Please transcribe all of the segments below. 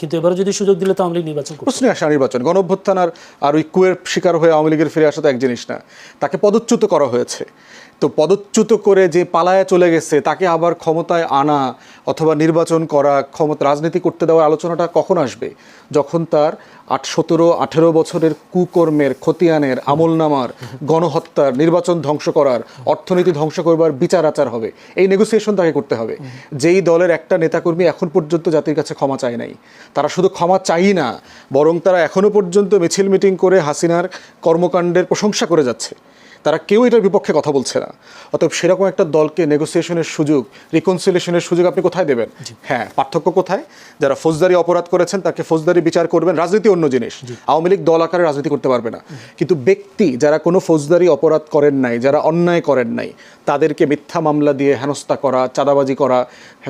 কিন্তু এবারে যদি সুযোগ দিলে তো আওয়ামী লীগ নির্বাচন করবে। প্রশ্নে আসা নির্বাচন গণঅভ্যুত্থান আর ওই কুয়ের শিকার হয়ে আওয়ামী লীগের ফিরে আসা তো এক জিনিস না। তাকে পদচ্যুত করা হয়েছে, তো পদচ্যুত করে যে পালায়া চলে গেছে তাকে আবার ক্ষমতায় আনা অথবা নির্বাচন করা, ক্ষমতা রাজনীতি করতে দেওয়ার আলোচনাটা কখন আসবে? যখন তার 17-18 বছরের কুকর্মের, খতিয়ানের, আমলনামার, গণহত্যার, নির্বাচন ধ্বংস করার, অর্থনীতি ধ্বংস করবার বিচার আচার হবে। এই নেগোসিয়েশন তাকে করতে হবে। যেই দলের একটা নেতাকর্মী এখন পর্যন্ত জাতির কাছে ক্ষমা চায় নাই, তারা শুধু ক্ষমা চাই না, বরং তারা এখনো পর্যন্ত মিছিল মিটিং করে হাসিনার কর্মকাণ্ডের প্রশংসা করে যাচ্ছে। তারা কেউ এটার বিপক্ষে কথা বলছে না। অতএব সেরকম একটা দলকে নেগোসিয়েশনের সুযোগ, রিকনসিলিয়েশনের সুযোগ আপনি কোথায় দেবেন? হ্যাঁ, পার্থক্য কোথায়? যারা ফৌজদারি অপরাধ করেছেন তাকে ফৌজদারি বিচার করবেন, রাজনীতি অন্য জিনিস। আওয়ামী লীগ দল আকারে রাজনীতি করতে পারবে না, কিন্তু ব্যক্তি যারা কোনো ফৌজদারি অপরাধ করেন নাই, যারা অন্যায় করেন নাই, তাদেরকে মিথ্যা মামলা দিয়ে হেনস্থা করা, চাঁদাবাজি করা,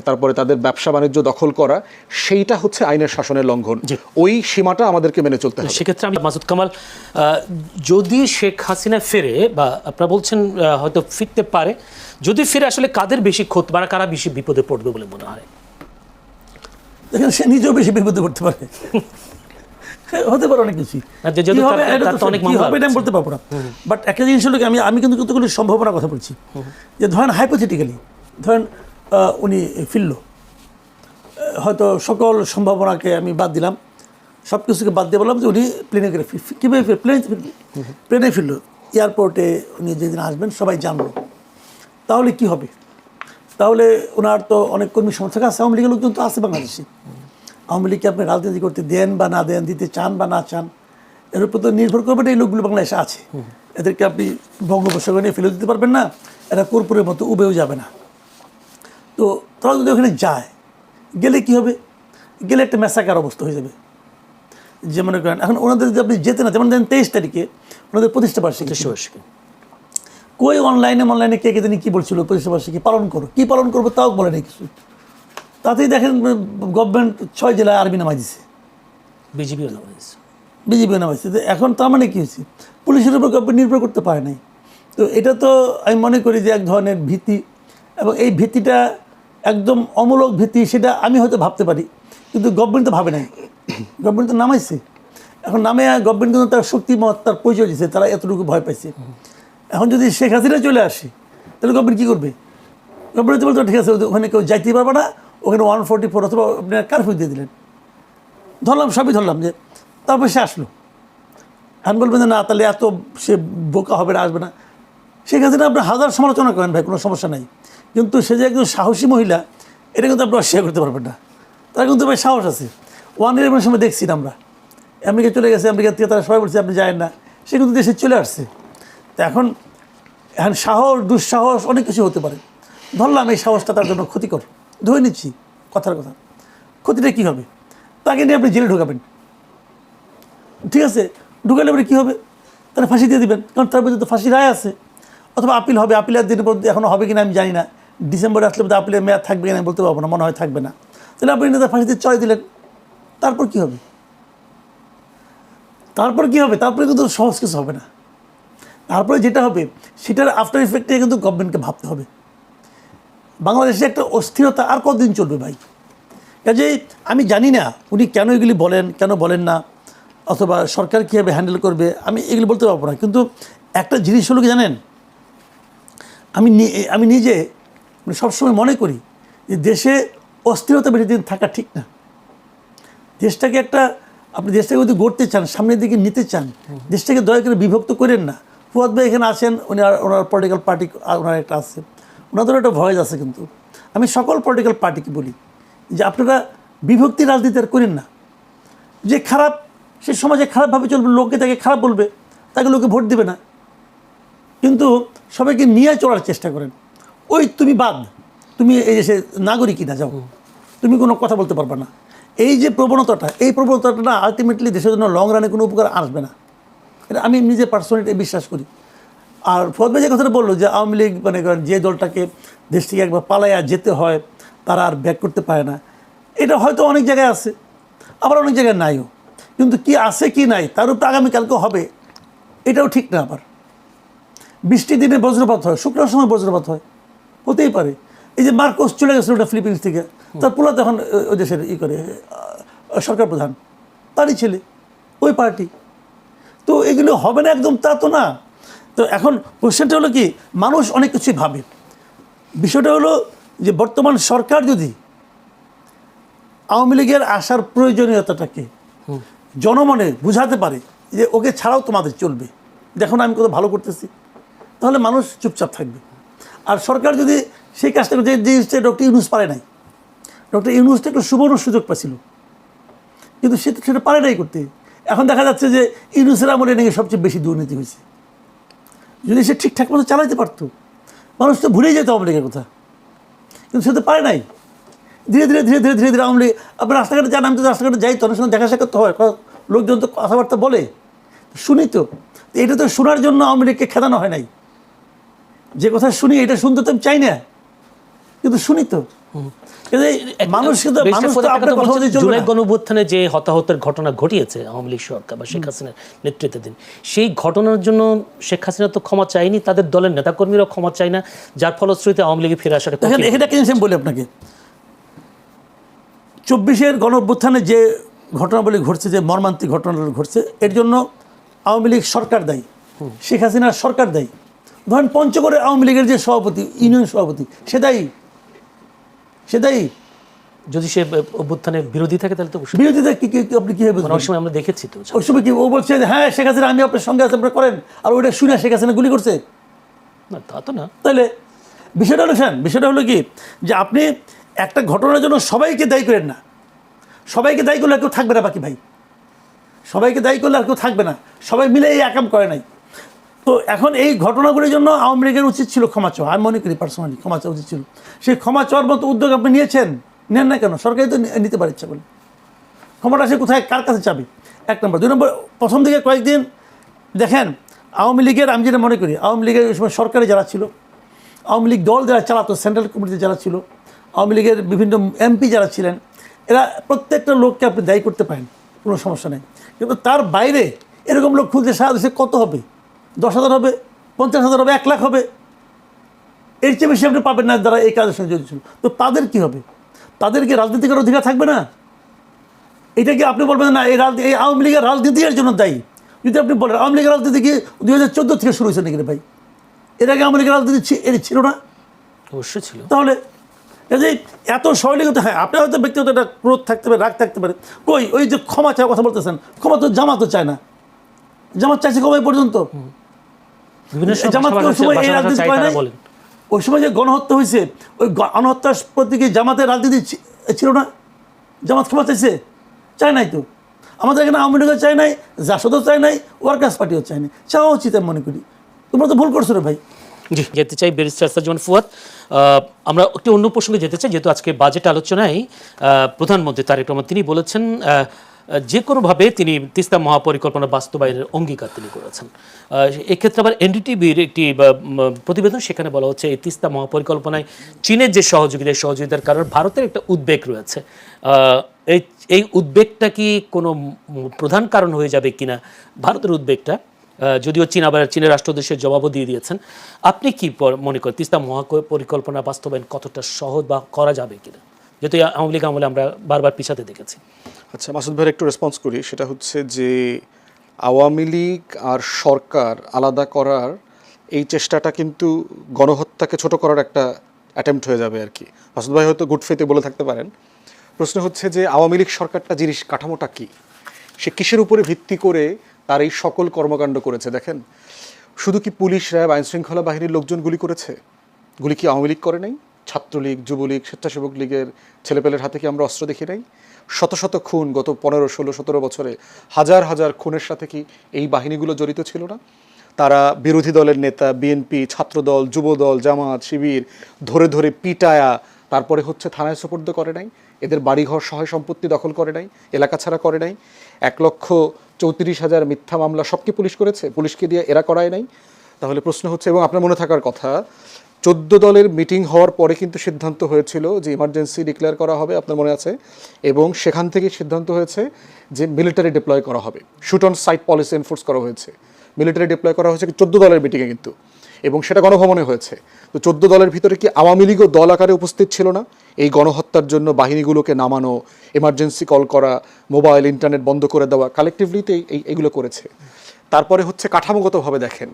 তারপরে তাদের ব্যবসা বাণিজ্য দখল করা, সেইটা হচ্ছে আইনের শাসনের লঙ্ঘন। ওই সীমাটা আমাদেরকে মেনে চলতে হবে। সেক্ষেত্রে আমি মাসুদ কামাল, যদি শেখ হাসিনা ফেরে, বা আপনারা বলছেন হয়তো ফিরতে পারে, যদি ফিরে আসলে কাদের বেশি ক্ষতি, মানে কারা বেশি বিপদে পড়বে বলে মনে হয়? দেখেন, সে নিজেও বেশি বিপদে পড়তে পারে, হতে পারে অনেক কিছু আমি বলতে পারবো না। বাট একটা জিনিস হলো, আমি কিন্তু কতগুলি সম্ভাবনার কথা বলছি। যে ধরেন হাইপোথেটিক্যালি, ধরেন উনি ফিরল, হয়তো সকল সম্ভাবনাকে আমি বাদ দিলাম, সব কিছুকে বাদ দিয়ে বললাম যে উনি প্লেনে করে কীভাবে প্লেনে ফিরল, এয়ারপোর্টে উনি যেদিন আসবেন সবাই জানলো, তাহলে কি হবে? তাহলে ওনার তো অনেক কর্মী সমর্থক আছে, আওয়ামী লীগের লোকজন তো আছে বাংলাদেশে। আওয়ামী লীগকে আপনি রাজনীতি করতে দেন বা না দেন, দিতে চান বা না চান, এর উপর তো নির্ভর করবেন এই লোকগুলো বাংলাদেশে আছে। এদেরকে আপনি বঙ্গোপসাগরে নিয়ে ফেলে দিতে পারবেন না, এরা কর্পূরের মতো উবেও যাবে না। তো তারা যদি ওখানে যায়, গেলে কি হবে? গেলে একটা ম্যাসাকার অবস্থা হয়ে যাবে। যে মনে করেন এখন ওনাদের যদি আপনি যেতে না, যেমন ধরেন 23 তারিখে ওনাদের প্রতিষ্ঠা বার্ষিকী, কই অনলাইনে কে কে কী বলছিল প্রতিষ্ঠা বার্ষিকী পালন করো, কী পালন করবো তাও বলে নেই কিছু। তাতেই দেখেন গভর্নমেন্ট 6 জেলায় আর্মি নামাই দিছে, বিজেপিও নামাইছে। এখন তার মানে কী হয়েছে? পুলিশের উপর গভর্নমেন্ট নির্ভর করতে পারে নাই। তো এটা তো আমি মনে করি যে এক ধরনের ভীতি, এবং এই ভীতিটা একদম অমূলক ভীতি, সেটা আমি হয়তো ভাবতে পারি, কিন্তু গভর্নমেন্ট তো ভাবে নাই। গভর্নমেন্ট তো নামাইছে, এখন নামে গভর্নমেন্ট কিন্তু তার শক্তিমত, তার পরিচয় দিচ্ছে, তারা এতটুকু ভয় পাইছে। এখন যদি শেখ হাসিনা চলে আসে, তাহলে গভর্নমেন্ট কী করবে? গভর্নমেন্ট বলতে ঠিক আছে, ওখানে কেউ যাইতে পারবে না, ওখানে 144 অথবা আপনি কারফিউ দিয়ে দিলেন, ধরলাম, সবই ধরলাম, যে তারপর সে আসলো। এখন বলবেন যে না, তাহলে এত সে বোকা হবে না, আসবে না। শেখ হাসিনা আপনি হাজার সমালোচনা করেন ভাই, কোনো সমস্যা নাই, কিন্তু সে যে একজন সাহসী মহিলা, এটা কিন্তু আপনি অস্বীকার করতে পারবেন না। তার কিন্তু ভাই সাহস আছে। 1/11 সময় দেখছি আমরা, আমেরিকা চলে গেছে, আমেরিকা থেকে তারা সবাই বলছে আপনি যায়েন না, সে কিন্তু দেশে চলে আসছে। তো এখন সাহস, দুঃসাহস অনেক কিছু হতে পারে। ধরলাম এই সাহসটা তার জন্য ক্ষতিকর, ধরে নিচ্ছি কথার কথা, ক্ষতিটা কী হবে? তাকে নিয়ে আপনি জেলে ঢোকাবেন, ঠিক আছে, ঢুকালে পরে কী হবে? তাহলে ফাঁসি দিয়ে দেবেন, কারণ তার মধ্যে তো ফাঁসি রায় আছে, অথবা আপিল হবে। আপিলের দিনের পর এখনও হবে কিনা আমি জানি না, ডিসেম্বরে আসলে বোধহয় আপিলের মেয়াদ থাকবে কিনা বলতে পারবো না, মনে হয় থাকবে না। তাহলে আপনি তার ফাঁসিতে চড়াই দিলেন, তারপর কী হবে? তারপরে কিন্তু সহজ কিছু হবে না। তারপরে যেটা হবে সেটার আফটার ইফেক্টে কিন্তু গভর্নমেন্টকে ভাবতে হবে। বাংলাদেশে একটা অস্থিরতা আর কতদিন চলবে ভাই? কাজেই আমি জানি না উনি কেন এগুলি বলেন, কেন বলেন না, অথবা সরকার কীভাবে হ্যান্ডেল করবে, আমি এগুলি বলতে পারবো না। কিন্তু একটা জিনিস হলো কি জানেন, আমি নিজে সবসময় মনে করি যে দেশে অস্থিরতা বেশি দিন থাকা ঠিক না। দেশটাকে আপনি দেশটাকে যদি গড়তে চান, সামনের দিকে নিতে চান, দেশটাকে দয়া করে বিভক্ত করেন না। ফুয়াদ ভাই এখানে আছেন, ওনার পলিটিক্যাল পার্টি ওনার একটা আছে, ওনাদেরও একটা ভয়েস আছে। কিন্তু আমি সকল পলিটিক্যাল পার্টিকে বলি যে আপনারা বিভক্তি রাজনীতি আর করেন না। যে খারাপ, সে সমাজে খারাপভাবে চলবে, লোকে তাকে খারাপ বলবে, তাকে লোকে ভোট দেবে না। কিন্তু সবাইকে নিয়ে চলার চেষ্টা করেন। ওই তুমি বাদ, তুমি এই দেশে নাগরিকই না, যাও, তুমি কোনো কথা বলতে পারবে না। এই যে প্রবণতাটা না, আলটিমেটলি দেশের জন্য লং রানে কোনো উপকার আসবে না। এটা আমি নিজে পার্সোনালি বিশ্বাস করি। আর ফুয়াদ ভাই যে কথাটা বললো যে আওয়ামী লীগ মানে যে দলটাকে দেশ থেকে একবার পালাইয়া যেতে হয়, তারা আর ব্যাক করতে পারে না, এটা হয়তো অনেক জায়গায় আছে, আবার অনেক জায়গায় নাইও। কিন্তু কি আছে কি নাই তার উপর আগামীকালকে হবে, এটাও ঠিক না। আবার বৃষ্টির দিনে বজ্রপাত হয়, শুক্রবার সময় বজ্রপাত হয়, হতেই পারে। এই যে মার্কোস চলে গেছিলো ওটা ফিলিপিন্স থেকে, তার পোলা তখন ওই দেশের করে সরকার প্রধান, তারই ছেলে, ওই পার্টি। তো এগুলো হবে না একদম, তা তো না। তো এখন কোশ্চেনটা হলো কি, মানুষ অনেক কিছুই ভাবে। বিষয়টা হলো যে বর্তমান সরকার যদি আওয়ামী লীগের আসার প্রয়োজনীয়তাটাকে জনমনে বুঝাতে পারে যে ওকে ছাড়াও তোমাদের চলবে, দেখো না আমি কত ভালো করতেছি, তাহলে মানুষ চুপচাপ থাকবে। আর সরকার যদি সেই কাজটা যে জিনিসটা ডক্টর ইউনূস পারে নাই, ডক্টর ইউনূসটা একটু সুবর্ণ সুযোগ পাচ্ছিল, কিন্তু সেটা পারে নাই করতে। এখন দেখা যাচ্ছে যে ইউনূসের আমলে নাকি সবচেয়ে বেশি দুর্নীতি হয়েছে। যদি সে ঠিকঠাক মতো চালাইতে পারতো, মানুষ তো ভুলেই যেত আওয়ামী লীগের কথা, কিন্তু সে তো পারে নাই। ধীরে ধীরে ধীরে ধীরে ধীরে ধীরে আওয়ামী লীগ, আপনার রাস্তাঘাটে যান, আমি তো রাস্তাঘাটে যাই, তো অনেক সময় দেখা সাক্ষাৎ হয়, লোকজন তো কথাবার্তা বলে, শুনি তো। এটা তো শোনার জন্য আওয়ামী লীগকে খেদানো হয় নাই। যে কথা শুনি এটা শুনতে তো আমি চাই না, কিন্তু শুনি তো। মানুষ জুলাই গণঅভ্যুত্থানে যে হতাহতের ঘটনা ঘটিয়েছে আওয়ামী লীগ সরকার বা শেখ হাসিনার নেতৃত্বাধীন, সেই ঘটনার জন্য শেখ হাসিনা তো ক্ষমা চায়নি, তাদের দলের নেতাকর্মীরাও ক্ষমা চায় না, যার ফলশ্রুতিতে আওয়ামী লীগে ফিরে আসাটা। এটা কিন্তু আমি বলি আপনাকে, 24-এর গণঅভ্যুত্থানে যে ঘটনাবলী ঘটছে, যে মর্মান্তিক ঘটনাগুলো ঘটছে, এর জন্য আওয়ামী লীগ সরকার দায়ী, শেখ হাসিনার সরকার দায়ী। ধরেন পঞ্চগড়ে আওয়ামী লীগের যে সভাপতি, ইউনিয়ন সভাপতি, সে দায়ী। যদি সে অভ্যুত্থানের বিরোধী থাকে তাহলে তো বিরোধী থাকে আপনি কীভাবে বুঝবেন? ওই সময় আমরা দেখেছি তো, ওই সময় কি ও বলছে যে হ্যাঁ শেখ হাসিনা আমি আপনার সঙ্গে আছে, আপনারা করেন, আর ওইটা শুনে শেখ হাসিনা গুলি করছে? না, তা তো না। তাহলে বিষয়টা হলো কি, যে আপনি একটা ঘটনার জন্য সবাইকে দায়ী করেন না। সবাইকে দায়ী করলে আর কেউ থাকবে না, বাকি ভাই সবাইকে দায়ী করলে আর কেউ থাকবে না, সবাই মিলে এই একাম করে নাই। তো এখন এই ঘটনাগুলির জন্য আওয়ামী লীগের উচিত ছিল ক্ষমা চাওয়া, আমি মনে করি পার্সোনালি ক্ষমা চাওয়া উচিত ছিল। সেই ক্ষমা চাওয়ার মতো উদ্যোগ আপনি নিয়েছেন, নেন না কেন? সরকারই তো নিতে পারে ইচ্ছা বলে। ক্ষমাটা সে কোথায়, কার কাছে চাবে? 1 নম্বর। 2 নম্বর, প্রথম দিকে কয়েকদিন দেখেন আওয়ামী লীগের, আমি যেটা মনে করি আওয়ামী লীগের ওই সময় সরকারে যারা ছিল, আওয়ামী লীগ দল যারা চালাতো, সেন্ট্রাল কমিটিতে যারা ছিল, আওয়ামী লীগের বিভিন্ন এমপি যারা ছিলেন, এরা প্রত্যেকটা লোককে আপনি দায়ী করতে পারেন, কোনো সমস্যা নেই। কিন্তু তার বাইরে এরকম লোক খুঁজতে সারা দেশে কত হবে? 10,000 হবে, 50,000 হবে, 1 লাখ হবে, এর চেয়ে বেশি আপনি পাবেন না যারা এই কাজের সঙ্গে জড়িত ছিল। তো তাদের কি হবে? তাদের কি রাজনীতিকের অধিকার থাকবে না? এটা কি আপনি বলবেন না এই আওয়ামী লীগের রাজনীতি এর জন্য দায়ী? যদি আপনি বলেন আওয়ামী লীগের রাজনীতি কি 2014 থেকে শুরু হয়েছে নাকি ভাই? এর আগে আওয়ামী লীগের রাজনীতি ছিল না? অবশ্যই ছিল। তাহলে এই যে এত সরলীকতা, হ্যাঁ আপনার হয়তো ব্যক্তিগত একটা ক্রোধ থাকতে পারে, রাগ থাকতে পারে, ওই যে ক্ষমা চাওয়ার কথা বলতেছেন, ক্ষমা তো জামাতও চায় না। জামাত চাইছে ক্ষমা পর্যন্ত, জামাত ওই সময় এই রাজনীতি করে নাই। ওই সময় যে গণহত্যা হয়েছে, ওই গণহত্যার প্রতি কি জামাতের রাজনীতি ছিল না? জামাত ক্ষমা চাইছে? চায় নাই তো। আমাদের এখানে আওয়ামী লীগও চায় নাই, জাসদও চায় নাই, ওয়ার্কার্স পার্টিও চায় নাই। চাওয়া উচিত আমি মনে করি। তোমরা তো ভুল করছো রে ভাই। জি, যেতে চাই ব্যারিস্টার সাজ্জামান ফুয়াদ। আমরা একটি অন্য প্রসঙ্গে যেতে চাই, যেহেতু আজকে বাজেট আলোচনায় প্রধানমন্ত্রী তারেক রহমান তিনি বলেছেন যে কোনোভাবে তিনি তিস্তা মহাপরিকল্পনা বাস্তবায়নের অঙ্গীকার তিনি করেছেন। এক্ষেত্রে আবার এনডিটিভির একটি প্রতিবেদন, সেখানে বলা হচ্ছে এই তিস্তা মহাপরিকল্পনায় চীনের যে সহযোগিতার কারণে ভারতের একটা উদ্বেগ রয়েছে। এই উদ্বেগটা কি কোনো প্রধান কারণ হয়ে যাবে কিনা ভারতের উদ্বেগটা? যদিও চীন আবার চীনের রাষ্ট্রদূতের জবাবও দিয়ে দিয়েছেন। আপনি কি মনে করেন তিস্তা মহাপরিকল্পনা বাস্তবায়ন কতটা সহজ বা করা যাবে কিনা, যেহেতু আওয়ামী লীগ আমলে আমরা বারবার পিছাতে দেখেছি? আচ্ছা, মাসুদ ভাইয়ের একটু রেসপন্স করি। সেটা হচ্ছে যে আওয়ামী লীগ আর সরকার আলাদা করার এই চেষ্টাটা কিন্তু গণহত্যাকে ছোট করার একটা অ্যাটেম্প্ট হয়ে যাবে আর কি। মাসুদ ভাই হয়তো গুড ফেতে বলে থাকতে পারেন। প্রশ্ন হচ্ছে যে আওয়ামী লীগ সরকারটা জিনিস কাঠামোটা কী, সে কিসের উপরে ভিত্তি করে তার এই সকল কর্মকাণ্ড করেছে? দেখেন, শুধু কি পুলিশ, র্যাব, আইনশৃঙ্খলা বাহিনীর লোকজন গুলি করেছে? গুলি কি আওয়ামী লীগ করে নাই? ছাত্রলীগ, যুবলীগ, স্বেচ্ছাসেবক লীগের ছেলেপেলের হাতে কি আমরা অস্ত্র দেখি নাই? শত শত খুন গত 15, 16, 17 বছরে, হাজার হাজার খুনের সাথে কি এই বাহিনীগুলো জড়িত ছিল না? তারা বিরোধী দলের নেতা, বিএনপি, ছাত্রদল, যুবদল, জামাত, শিবির ধরে ধরে পিটায়া তারপরে হচ্ছে থানায় সোপর্দ করে নাই? এদের বাড়িঘর সহায় সম্পত্তি দখল করে নাই? এলাকা ছাড়া করে নাই? 1,34,000 মিথ্যা মামলা সব কি পুলিশ করেছে? পুলিশকে দিয়ে এরা করায় নাই? তাহলে প্রশ্ন হচ্ছে, এবং আপনার মনে থাকার কথা 14 দলের মিটিং হওয়ার পরে কিন্তু সিদ্ধান্ত হয়েছিল যে ইমার্জেন্সি ডিক্লেয়ার করা হবে, আপনার মনে আছে? এবং সেখান থেকে সিদ্ধান্ত হয়েছে যে মিলিটারি ডিপ্লয় করা হবে, shoot on sight policy enforce করা হয়েছে। মিলিটারি ডিপ্লয় করা হয়েছে 14 দলের মিটিংয়ে কিন্তু, এবং সেটা গণভবনে হয়েছে। তো 14 দলের ভিতরে কি আওয়ামী লীগও দল আকারে উপস্থিত ছিল না? এই গণহত্যার জন্য বাহিনীগুলোকে নামানো, এমার্জেন্সি কল করা, মোবাইল ইন্টারনেট বন্ধ করে দেওয়া, কালেকটিভলিতে এইগুলো করেছে। তারপরে হচ্ছে কাঠামোগতভাবে দেখেন,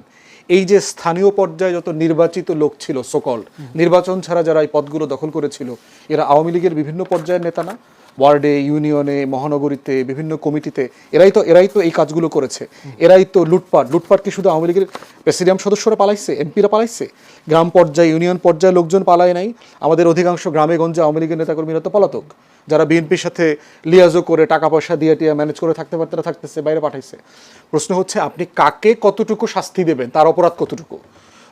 এই যে স্থানীয় পর্যায়ে যত নির্বাচিত লোক ছিল সকল, নির্বাচন ছাড়া যারা এই পদগুলো দখল করেছিল, এরা আওয়ামী লীগের বিভিন্ন পর্যায়ের নেতা না? ওয়ার্ডে, ইউনিয়নে, মহানগরীতে, বিভিন্ন কমিটিতে এরাই তো এই কাজগুলো করেছে। এরাই তো লুটপাট কি শুধু আওয়ামী লীগের প্রেসিডিয়াম সদস্যরা পালাইছে, এমপিরা পালাইছে? গ্রাম পর্যায়ে, ইউনিয়ন পর্যায়ে লোকজন পালায় নাই? আমাদের অধিকাংশ গ্রামে গঞ্জে আওয়ামী লীগের নেতাকর্মীরা তো পলাতক, যারা বিএনপির সাথে লিয়াজো করে টাকা পয়সা দিয়ে ম্যানেজ করে থাকতে পারতে থাকতেছে, বাইরে পাঠাইছে। প্রশ্ন হচ্ছে আপনি কাকে কতটুকু শাস্তি দেবেন, তার অপরাধ কতটুকু?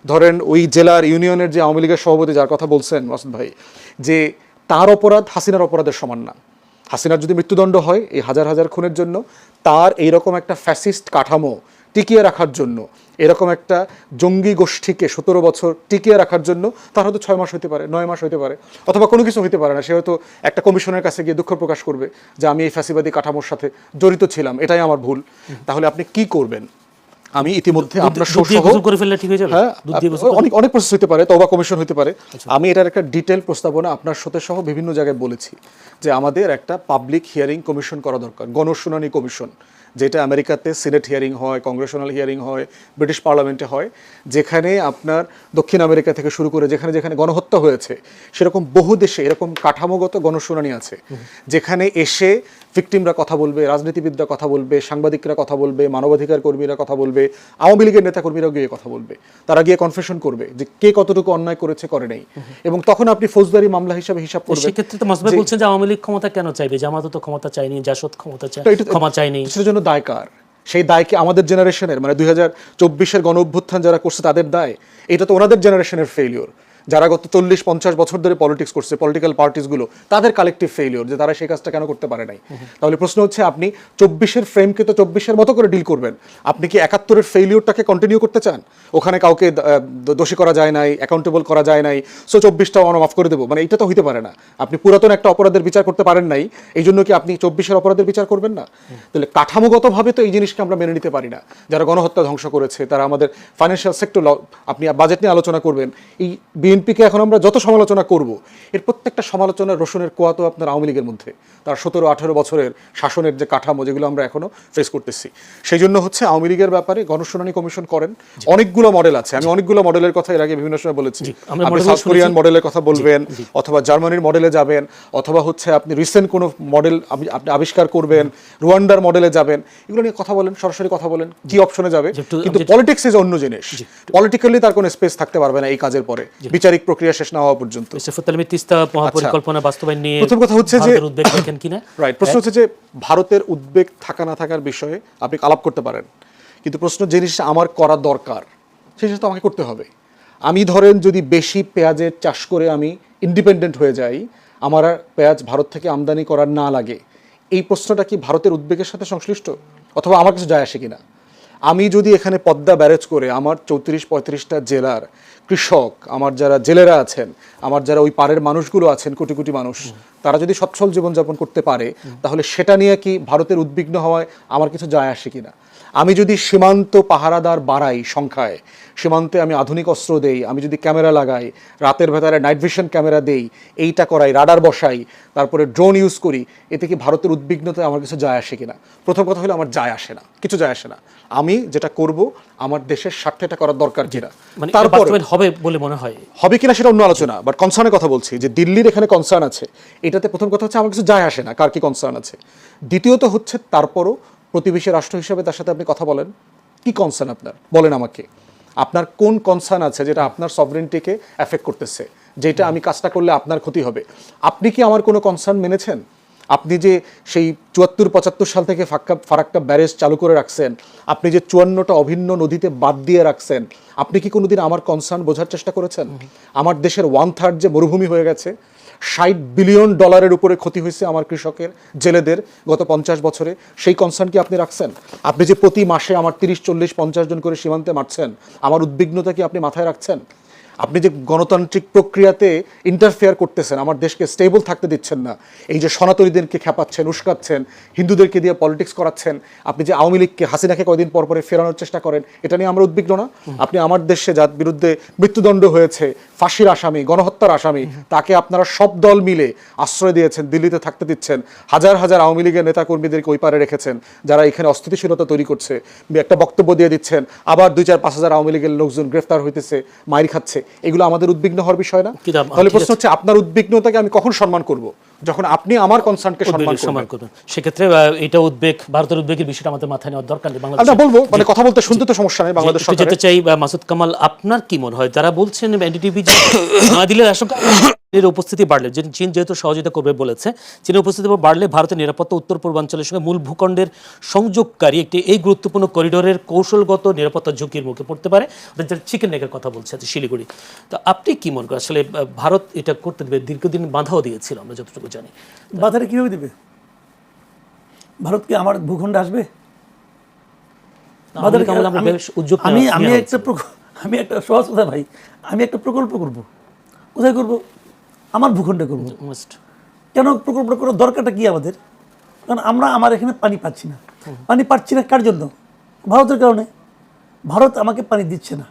ধরেন ওই জেলার ইউনিয়নের যে আওয়ামী লীগের সভাপতি যার কথা বলছেন মাসুদ ভাই, যে তার অপরাধ হাসিনার অপরাধের সমান না। হাসিনার যদি মৃত্যুদণ্ড হয় এই হাজার হাজার খুনের জন্য, তার এইরকম একটা ফ্যাসিস্ট কাঠামো টিকিয়ে রাখার জন্য, এরকম একটা জঙ্গি গোষ্ঠীকে 17 বছর টিকিয়ে রাখার জন্য তার হয়তো 6 মাস হতে পারে, 9 মাস হতে পারে, অথবা কোনো কিছু হতে পারে না। সে হয়তো একটা কমিশনের কাছে গিয়ে দুঃখ প্রকাশ করবে যে আমি এই ফ্যাসিবাদী কাঠামোর সাথে জড়িত ছিলাম, এটাই আমার ভুল। তাহলে আপনি কি করবেন? আমি ইতিমধ্যে আপনার অনেক প্রসেস হতে পারে, তওবা কমিশন হতে পারে। আমি এটার একটা ডিটেল প্রস্তাবনা আপনার সাথে সহ বিভিন্ন জায়গায় বলেছি যে আমাদের একটা পাবলিক হিয়ারিং কমিশন করা দরকার, গণশুনানি কমিশন, যেটা আমেরিকাতে সিনেট হিয়ারিং হয়, কংগ্রেশনাল হিয়ারিং হয়, ব্রিটিশ পার্লামেন্টে হয়, যেখানে আপনার দক্ষিণ আমেরিকা থেকে শুরু করে যেখানে যেখানে গণহত্যা হয়েছে সেরকম বহু দেশে এরকম কাঠামোগত গণশুনানি আছে, যেখানে এসে ভিকটিমরা কথা বলবে, রাজনীতিবিদরা কথা বলবে, সাংবাদিকরা কথা বলবে, মানবাধিকার কর্মীরা কথা বলবে, আওয়ামী লীগের নেতাকর্মীরাও গিয়ে কথা বলবে। তারা গিয়ে কনফেশন করবে যে কে কতটুকু অন্যায় করেছে, করে নেই, এবং তখন আপনি ফৌজদারি মামলা হিসাবে হিসাব করবেন। সেক্ষেত্রে তো মাসুদ ভাই বলছেন যে আওয়ামী লীগ ক্ষমতা কেন চাইবে? জামাতও তো ক্ষমতা চায়নি, জাসদ ক্ষমা চায়নি। সেটার জন্য দায় কার? সেই দায় কি আমাদের জেনারেশনের, মানে 2024-এর গণ অভ্যুত্থান যারা করছে তাদের দায়? এটা তো ওনাদের জেনারেশনের ফেইলিওর, যারা গত 40-50 বছর ধরে পলিটিক্স করছে, পলিটিক্যাল পার্টিসগুলো, তাদের কালেকটিভ ফেইলিওর যে তারা সেই কাজটা কেন করতে পারে নাই। তাহলে প্রশ্ন হচ্ছে আপনি 24-এর ফ্রেমকে তো 24-এর মতো করে ডিল করবেন, আপনি কি 71-এর ফেইলিওরটাকে কন্টিনিউ করতে চান? ওখানে কাউকে দোষী করা যায় নাই, অ্যাকাউন্টেবল করা যায় নাই, সো 24টাও আমরা মাফ করে দেবো, মানে এটা তো হইতে পারে না। আপনি পুরাতন একটা অপরাধের বিচার করতে পারেন নাই, এই জন্য কি আপনি 24-এর অপরাধের বিচার করবেন না? তাহলে কাঠামোগতভাবে তো এই জিনিসকে আমরা মেনে নিতে পারি না। যারা গণহত্যা ধ্বংস করেছে, তারা আমাদের ফাইন্যান্সিয়াল সেক্টর, আপনি বাজেট নিয়ে আলোচনা করবেন, এই বিএনপিকে এখন আমরা যত সমালোচনা করব, এর প্রত্যেকটা সমালোচনার রসুনের কোয়া তো আপনার আওয়ামী লীগের মধ্যে, তার 17-18 বছরের শাসনের যে কাঠামো, যেগুলো আমরা এখনো ফেস করতেছি। সেই জন্য হচ্ছে আওয়ামী লীগের ব্যাপারে গণশুনানি কমিশন করেন। অনেকগুলো মডেল আছে, আমি অনেকগুলো মডেলের কথা এর আগে বিভিন্ন সময় বলেছি। আপনি সাউথ কোরিয়ান মডেলের কথা বলবেন, অথবা জার্মানির মডেলে যাবেন, অথবা হচ্ছে আপনি রিসেন্ট কোনো মডেল আপনি আবিষ্কার করবেন, রুয়ান্ডার মডেলে যাবেন, এগুলো নিয়ে কথা বলেন, সরাসরি কথা বলেন কি অপশনে যাবে। কিন্তু পলিটিক্স ইজ অন্য জিনিস, পলিটিক্যালি তার কোনো স্পেস থাকতে পারবে না এই কাজের পরে, বিচারিক প্রক্রিয়া শেষ না হওয়া পর্যন্ত। তিস্তা মহাপরিকল্পনা বাস্তবায়ন নিয়ে প্রথম কথা হচ্ছে যে উদ্বেগ দেখেন কিনা? রাইট, প্রশ্ন হচ্ছে যে ভারতের উদ্বেগ থাকা না থাকার বিষয়ে আপনি আলাপ করতে পারেন, কিন্তু প্রশ্ন জিনিসটা আমার করা দরকার সেই জিনিসটা আমাকে করতে হবে। আমি ধরেন যদি বেশি পেঁয়াজের চাষ করে আমি ইন্ডিপেন্ডেন্ট হয়ে যাই, আমার আর পেঁয়াজ ভারত থেকে আমদানি করার না লাগে, এই প্রশ্নটা কি ভারতের উদ্বেগের সাথে সংশ্লিষ্ট, অথবা আমার কিছু যায় আসে কিনা? আমি যদি এখানে পদ্মা ব্যারেজ করে আমার 34-35টা জেলার কৃষক, আমার যারা জেলেরা আছেন, আমার যারা ওই পাড়ের মানুষগুলো আছেন, কোটি কোটি মানুষ, তারা যদি সচ্ছল জীবনযাপন করতে পারে, তাহলে সেটা নিয়ে কি ভারতের উদ্বিগ্ন হওয়ায় আমার কিছু যায় আসে কিনা? আমি যদি সীমান্ত পাহারাদার বাড়াই সংখ্যায়, সীমান্তে আমি আধুনিক অস্ত্র দেই, আমি যদি ক্যামেরা লাগাই, রাতের ভেতরে নাইট ভিশন ক্যামেরা দেই, এইটা করাই, রাডার বসাই, তারপরে ড্রোন ইউজ করি, এতে কি ভারতের উদ্বিগ্নতায় আমার কিছু যায় আসে কিনা? প্রথম কথা হলো আমার যায় আসে না, কিছু যায় আসে না। আমি যেটা করব আমার দেশের স্বার্থে এটা করার দরকার কিনা, তারপর হবে বলে মনে হয়, হবে কিনা সেটা অন্য আলোচনা। বাট কনসার্নের কথা বলছি যে দিল্লির এখানে কনসার্ন আছে, এটাতে প্রথম কথা হচ্ছে আমার কিছু যায় আসে না কার কি কনসার্ন আছে। দ্বিতীয়ত হচ্ছে তারপরও প্রতিবেশী রাষ্ট্র হিসেবে তার সাথে আপনি কথা বলেন, কি কনসার্ন আপনার বলেন আমাকে, আপনার কোন কনসার্ন আছে যেটা আপনার সভরেন্টিকে এফেক্ট করতেছে, যেটা আমি কাজটা করলে আপনার ক্ষতি হবে। আপনি কি আমার কোনো কনসার্ন মেনেছেন? আপনি যে সেই 74-75 সাল থেকে ফারাক্কা ব্যারেজ চালু করে রাখছেন, আপনি যে 54টা অভিন্ন নদীতে বাদ দিয়ে রাখছেন, আপনি কি কোনোদিন আমার কনসার্ন বোঝার চেষ্টা করেছেন? আমার দেশের 1/3 যে মরুভূমি হয়ে গেছে, $60 বিলিয়ন উপরে ক্ষতি হয়েছে আমার কৃষকের, জেলেদের গত 50 বছরে, সেই কনসার্ন কি আপনি রাখছেন? আপনি যে প্রতি মাসে আমার 30, 40, 50 জন করে সীমান্তে মারছেন, আমার উদ্বিগ্নতা কি আপনি মাথায় রাখছেন? আপনি যে গণতান্ত্রিক প্রক্রিয়াতে ইন্টারফেয়ার করতেছেন, আমার দেশকে স্টেবল থাকতে দিচ্ছেন না, এই যে সনাতনীদেরকে খেপাচ্ছেন, উস্কাচ্ছেন, হিন্দুদেরকে দিয়ে পলিটিক্স করাচ্ছেন, আপনি যে আওয়ামী লীগকে, হাসিনাকে কয়দিন পর পরে ফেরানোর চেষ্টা করেন, এটা নিয়ে আমরা উদ্বিগ্ন না? আপনি আমার দেশে যার বিরুদ্ধে মৃত্যুদণ্ড হয়েছে, ফাঁসির আসামি, গণহত্যার আসামি, তাকে আপনারা সব দল মিলে আশ্রয় দিয়েছেন, দিল্লিতে থাকতে দিচ্ছেন, হাজার হাজার আওয়ামী লীগের নেতাকর্মীদেরকে ওই পারে রেখেছেন যারা এখানে অস্থিতিশীলতা তৈরি করছে, একটা বক্তব্য দিয়ে দিচ্ছেন, আবার 2-4-5 হাজার আওয়ামী লীগের লোকজন গ্রেফতার হইতেছে, মাইর খাচ্ছে, এগুলো আমাদের উদ্বিগ্ন হওয়ার বিষয় না? তাহলে প্রশ্ন হচ্ছে, আপনার উদ্বিগ্নতাকে আমি কখন সম্মান করব? যখন আপনি আমার কনসার্নকে সম্মান করবেন। সেক্ষেত্রে এটা উদ্বেগ, ভারতের উদ্বেগের বিষয়টা আমাদের মাথায় নেওয়ার দরকার নেই। বাংলাদেশ আমরা বলবো, মানে কথা বলতে শুনতে তো সমস্যা নেই। বাংলাদেশ সরকার যেতে চাই। মাসুদ কামাল, আপনার কি মনে হয়, যারা বলছেন এনডিটিভি যে নয়াদিল্লির আশঙ্কা চীনের উপস্থিতি বাড়লে, চীন যেহেতু সহযোগিতা করবে বলেছে, চীনের উপস্থিতি বাড়লে ভারতের নিরাপত্তা উত্তর পূর্বাঞ্চলের সঙ্গে মূল ভূখণ্ডের সংযোগকারী একটি এই গুরুত্বপূর্ণ করিডোরের কৌশলগত নিরাপত্তা ঝুঁকির মুখে পড়তে পারে, চিকেন নেকের কথা বলছে শিলিগুড়ি। তো আপনি কি মনে করেন, আসলে ভারত এটা করতে দেবে? দীর্ঘদিন বাধাও দিয়েছিল, আমরা যতটুকু জানি। বাধাটা কীভাবে দেবে? ভারত কি আমার ভূখণ্ডে আসবে? আমি একটা সহজ কথা ভাই, আমি একটা প্রকল্প করব, কোথায় করব? আমার ভূখণ্ডে করব। কেন প্রকল্পটা করার দরকারটা কি আমাদের? কারণ আমার এখানে পানি পাচ্ছি না। পানি পাচ্ছি না কার জন্য? ভারতের কারণে। ভারত আমাকে পানি দিচ্ছে না,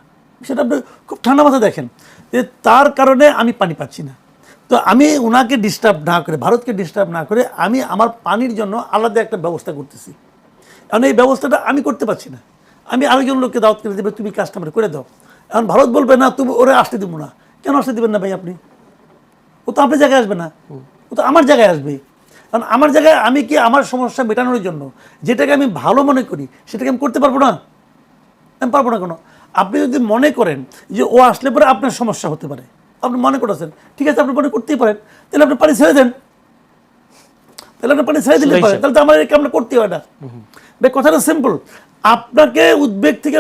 সেটা আপনি খুব ঠান্ডা মাথায় দেখেন, যে তার কারণে আমি পানি পাচ্ছি না। তো আমি ওনাকে ডিস্টার্ব না করে, ভারতকে ডিস্টার্ব না করে, আমি আমার পানির জন্য আলাদা একটা ব্যবস্থা করতেছি। কারণ এই ব্যবস্থাটা আমি করতে পারছি না, আমি আরেকজন লোককে দাওয়াত করে দেবে, তুমি কাজটা আমার করে দাও। এখন ভারত বলবে না, তুমি ওরা আসতে দেবো না। কেন আসতে দেবেন না ভাই আপনি? ও তো আপনার জায়গায় আসবে না, ও তো আমার জায়গায় আসবে। কারণ আমার জায়গায় আমি কি আমার সমস্যা মেটানোর জন্য যেটাকে আমি ভালো মনে করি সেটাকে আমি করতে পারবো না? আমি পারবো না। কেন? আপনি যদি মনে করেন যে ও আসলে পরে আপনার সমস্যা হতে পারে, আপনি মনে করেছেন, ঠিক আছে, আপনি মনে করতেই পারেন, তাহলে আপনি পানি ছেড়ে দেন, তাহলে আপনি পানি ছেড়ে দিতে পারেন, তাহলে তো আমার এই কামটা করতেই হয় না। কথাটা সিম্পল। আপনাকে উদ্বেগ থেকে